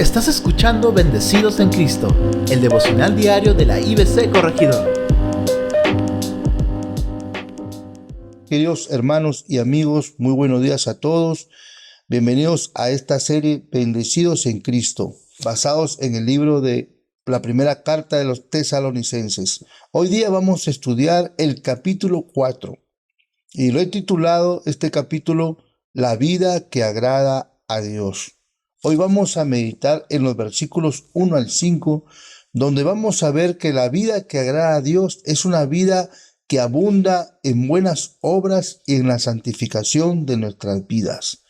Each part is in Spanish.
Estás escuchando Bendecidos en Cristo, el devocional diario de la IBC Corregidora. Queridos hermanos y amigos, muy buenos días a todos. Bienvenidos a esta serie Bendecidos en Cristo, basados en el libro de la primera carta de los Tesalonicenses. Hoy día vamos a estudiar el capítulo 4 y lo he titulado este capítulo La vida que agrada a Dios. Hoy vamos a meditar en los versículos 1 al 5, donde vamos a ver que la vida que agrada a Dios es una vida que abunda en buenas obras y en la santificación de nuestras vidas.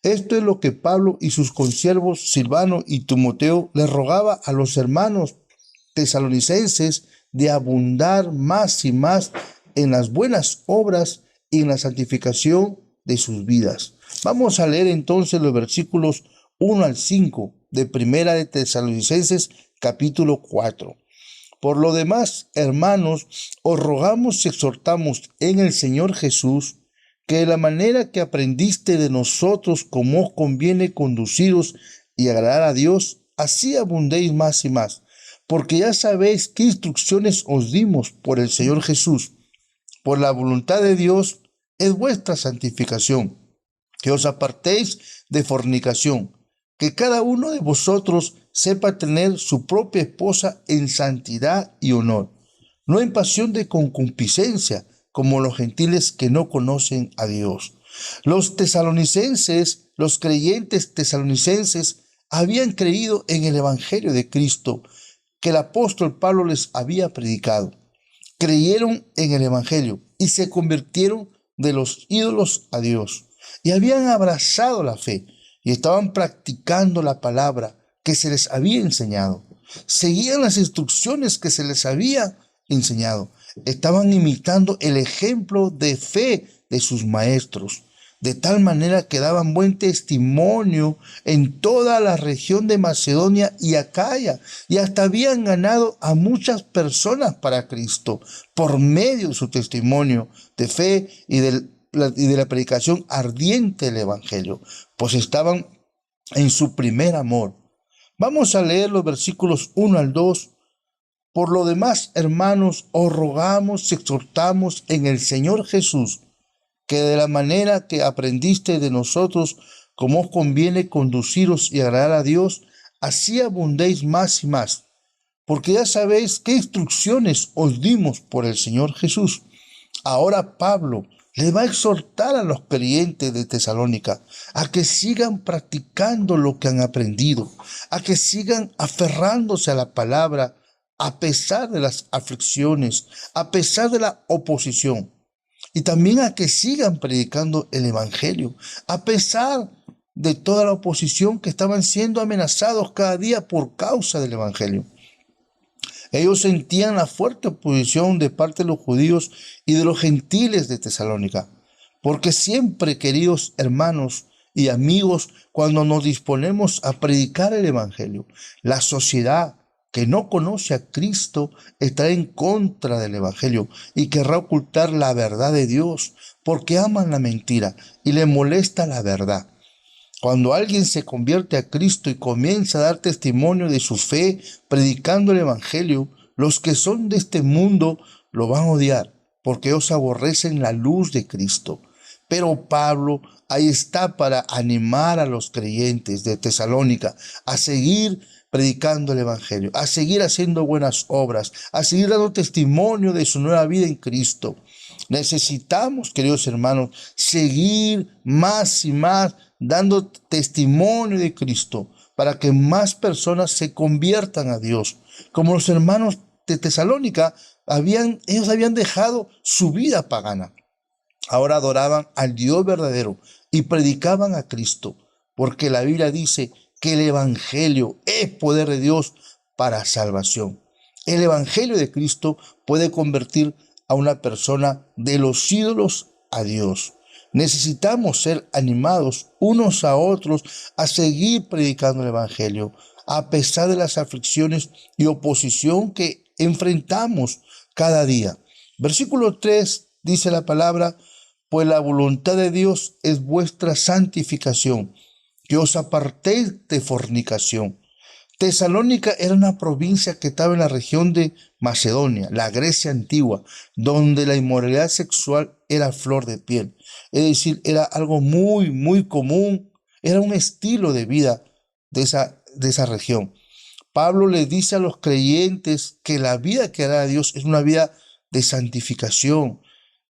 Esto es lo que Pablo y sus consiervos Silvano y Timoteo les rogaba a los hermanos tesalonicenses, de abundar más y más en las buenas obras y en la santificación de sus vidas. Vamos a leer entonces los versículos 1 al 5 de Primera de Tesalonicenses capítulo 4. Por lo demás, hermanos, os rogamos y exhortamos en el Señor Jesús que de la manera que aprendiste de nosotros como os conviene conduciros y agradar a Dios, así abundéis más y más, porque ya sabéis qué instrucciones os dimos por el Señor Jesús. Por la voluntad de Dios es vuestra santificación, que os apartéis de fornicación, que cada uno de vosotros sepa tener su propia esposa en santidad y honor, no en pasión de concupiscencia, como los gentiles que no conocen a Dios. Los tesalonicenses, los creyentes tesalonicenses, habían creído en el Evangelio de Cristo que el apóstol Pablo les había predicado. Creyeron en el Evangelio y se convirtieron de los ídolos a Dios. Y habían abrazado la fe y estaban practicando la palabra que se les había enseñado. Seguían las instrucciones que se les había enseñado. Estaban imitando el ejemplo de fe de sus maestros, de tal manera que daban buen testimonio en toda la región de Macedonia y Acaya, y hasta habían ganado a muchas personas para Cristo por medio de su testimonio de fe y de la predicación ardiente del Evangelio, pues estaban en su primer amor. Vamos a leer los versículos 1 al 2. Por lo demás, hermanos, os rogamos y exhortamos en el Señor Jesús, que de la manera que aprendiste de nosotros, como os conviene conduciros y agradar a Dios, así abundéis más y más, porque ya sabéis qué instrucciones os dimos por el Señor Jesús. Ahora Pablo le va a exhortar a los creyentes de Tesalónica a que sigan practicando lo que han aprendido, a que sigan aferrándose a la palabra a pesar de las aflicciones, a pesar de la oposición, y también a que sigan predicando el Evangelio, a pesar de toda la oposición que estaban siendo amenazados cada día por causa del Evangelio. Ellos sentían la fuerte oposición de parte de los judíos y de los gentiles de Tesalónica, porque siempre, queridos hermanos y amigos, cuando nos disponemos a predicar el Evangelio, la sociedad que no conoce a Cristo estará en contra del Evangelio y querrá ocultar la verdad de Dios, porque aman la mentira y le molesta la verdad. Cuando alguien se convierte a Cristo y comienza a dar testimonio de su fe, predicando el Evangelio, los que son de este mundo lo van a odiar, porque ellos aborrecen la luz de Cristo. Pero Pablo ahí está para animar a los creyentes de Tesalónica a seguir predicando el Evangelio, a seguir haciendo buenas obras, a seguir dando testimonio de su nueva vida en Cristo. Necesitamos, queridos hermanos, seguir más y más dando testimonio de Cristo para que más personas se conviertan a Dios. Como los hermanos de Tesalónica, ellos habían dejado su vida pagana. Ahora adoraban al Dios verdadero y predicaban a Cristo, porque la Biblia dice que el Evangelio es poder de Dios para salvación. El Evangelio de Cristo puede convertir a una persona de los ídolos a Dios. Necesitamos ser animados unos a otros a seguir predicando el Evangelio, a pesar de las aflicciones y oposición que enfrentamos cada día. Versículo 3 dice la palabra: pues la voluntad de Dios es vuestra santificación, que os apartéis de fornicación. Tesalónica era una provincia que estaba en la región de Macedonia, la Grecia antigua, donde la inmoralidad sexual era flor de piel. Es decir, era algo muy, muy común, era un estilo de vida de esa región. Pablo le dice a los creyentes que la vida que hará a Dios es una vida de santificación,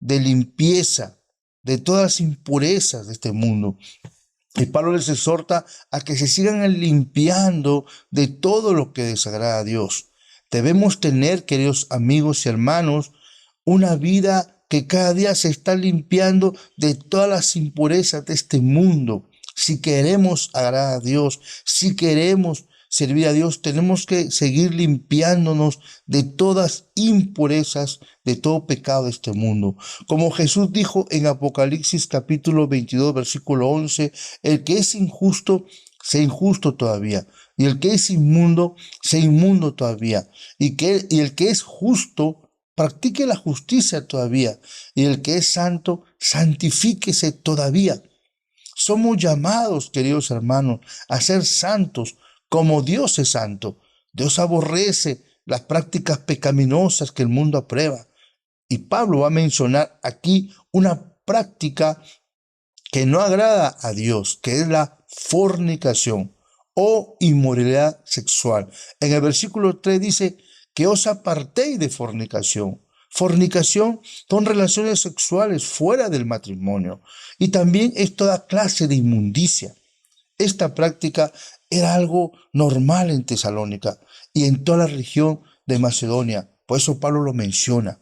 de limpieza, de todas las impurezas de este mundo. Y Pablo les exhorta a que se sigan limpiando de todo lo que desagrada a Dios. Debemos tener, queridos amigos y hermanos, una vida que cada día se está limpiando de todas las impurezas de este mundo. Si queremos agradar a Dios, si queremos servir a Dios, tenemos que seguir limpiándonos de todas impurezas, de todo pecado de este mundo. Como Jesús dijo en Apocalipsis capítulo 22, versículo 11, el que es injusto, sea injusto todavía, y el que es inmundo, sea inmundo todavía, y el que es justo, practique la justicia todavía, y el que es santo, santifíquese todavía. Somos llamados, queridos hermanos, a ser santos, como Dios es santo. Dios aborrece las prácticas pecaminosas que el mundo aprueba. Y Pablo va a mencionar aquí una práctica que no agrada a Dios, que es la fornicación o inmoralidad sexual. En el versículo 3 dice que os apartéis de fornicación. Fornicación son relaciones sexuales fuera del matrimonio y también es toda clase de inmundicia. Esta práctica era algo normal en Tesalónica y en toda la región de Macedonia. Por eso Pablo lo menciona.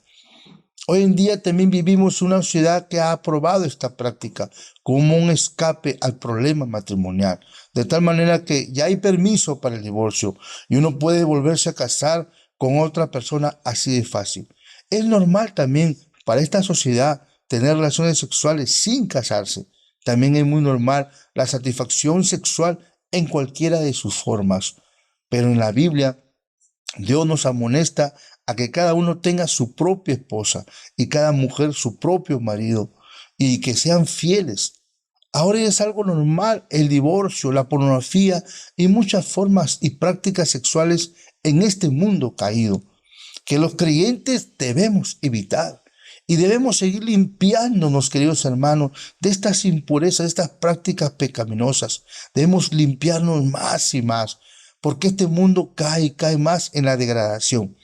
Hoy en día también vivimos una sociedad que ha aprobado esta práctica como un escape al problema matrimonial. De tal manera que ya hay permiso para el divorcio y uno puede volverse a casar con otra persona así de fácil. Es normal también para esta sociedad tener relaciones sexuales sin casarse. También es muy normal la satisfacción sexual en cualquiera de sus formas. Pero en la Biblia, Dios nos amonesta a que cada uno tenga su propia esposa y cada mujer su propio marido y que sean fieles. Ahora es algo normal el divorcio, la pornografía y muchas formas y prácticas sexuales en este mundo caído, que los creyentes debemos evitar. Y debemos seguir limpiándonos, queridos hermanos, de estas impurezas, de estas prácticas pecaminosas. Debemos limpiarnos más y más, porque este mundo cae y cae más en la degradación.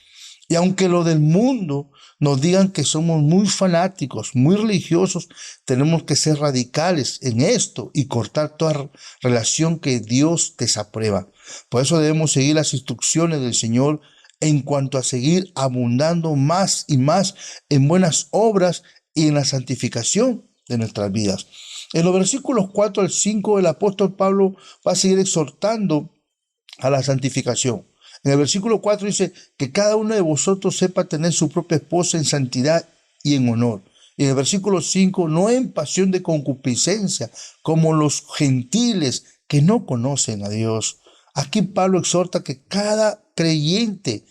Y aunque lo del mundo nos digan que somos muy fanáticos, muy religiosos, tenemos que ser radicales en esto y cortar toda relación que Dios desaprueba. Por eso debemos seguir las instrucciones del Señor en cuanto a seguir abundando más y más en buenas obras y en la santificación de nuestras vidas. En los versículos 4 al 5, el apóstol Pablo va a seguir exhortando a la santificación. En el versículo 4 dice que cada uno de vosotros sepa tener su propia esposa en santidad y en honor. Y en el versículo 5, no en pasión de concupiscencia, como los gentiles que no conocen a Dios. Aquí Pablo exhorta que cada creyente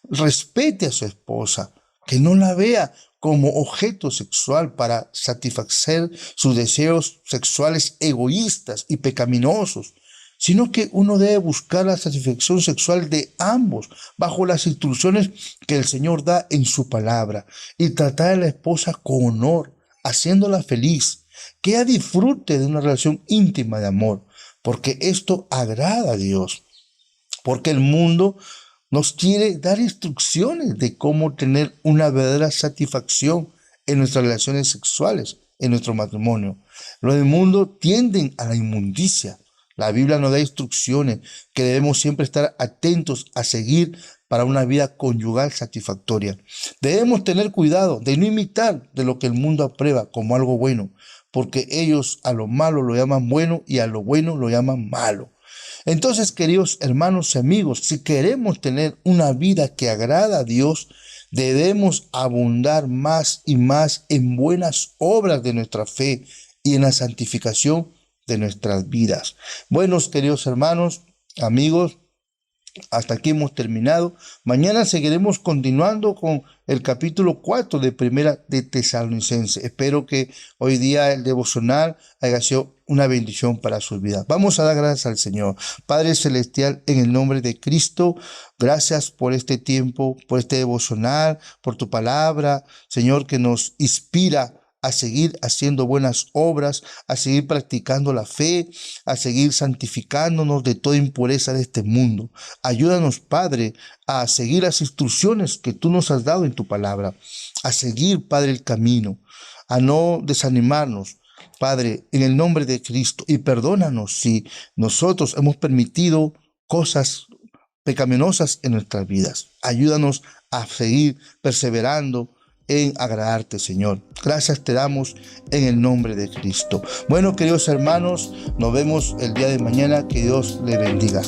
respete a su esposa, que no la vea como objeto sexual para satisfacer sus deseos sexuales egoístas y pecaminosos, sino que uno debe buscar la satisfacción sexual de ambos bajo las instrucciones que el Señor da en su palabra y tratar a la esposa con honor, haciéndola feliz, que ella disfrute de una relación íntima de amor, porque esto agrada a Dios, porque el mundo nos quiere dar instrucciones de cómo tener una verdadera satisfacción en nuestras relaciones sexuales, en nuestro matrimonio. Los del mundo tienden a la inmundicia. La Biblia nos da instrucciones que debemos siempre estar atentos a seguir para una vida conyugal satisfactoria. Debemos tener cuidado de no imitar de lo que el mundo aprueba como algo bueno, porque ellos a lo malo lo llaman bueno y a lo bueno lo llaman malo. Entonces, queridos hermanos y amigos, si queremos tener una vida que agrada a Dios, debemos abundar más y más en buenas obras de nuestra fe y en la santificación de nuestras vidas. Buenos, queridos hermanos, amigos, hasta aquí hemos terminado. Mañana seguiremos continuando con el capítulo 4 de Primera de Tesalonicenses. Espero que hoy día el devocional haya sido una bendición para sus vidas. Vamos a dar gracias al Señor. Padre Celestial, en el nombre de Cristo, gracias por este tiempo, por este devocional, por tu palabra, Señor, que nos inspira a seguir haciendo buenas obras, a seguir practicando la fe, a seguir santificándonos de toda impureza de este mundo. Ayúdanos, Padre, a seguir las instrucciones que tú nos has dado en tu palabra, a seguir, Padre, el camino, a no desanimarnos, Padre, en el nombre de Cristo. Y perdónanos si nosotros hemos permitido cosas pecaminosas en nuestras vidas. Ayúdanos a seguir perseverando en agradarte, Señor. Gracias te damos en el nombre de Cristo. Bueno, queridos hermanos, nos vemos el día de mañana. Que Dios le bendiga.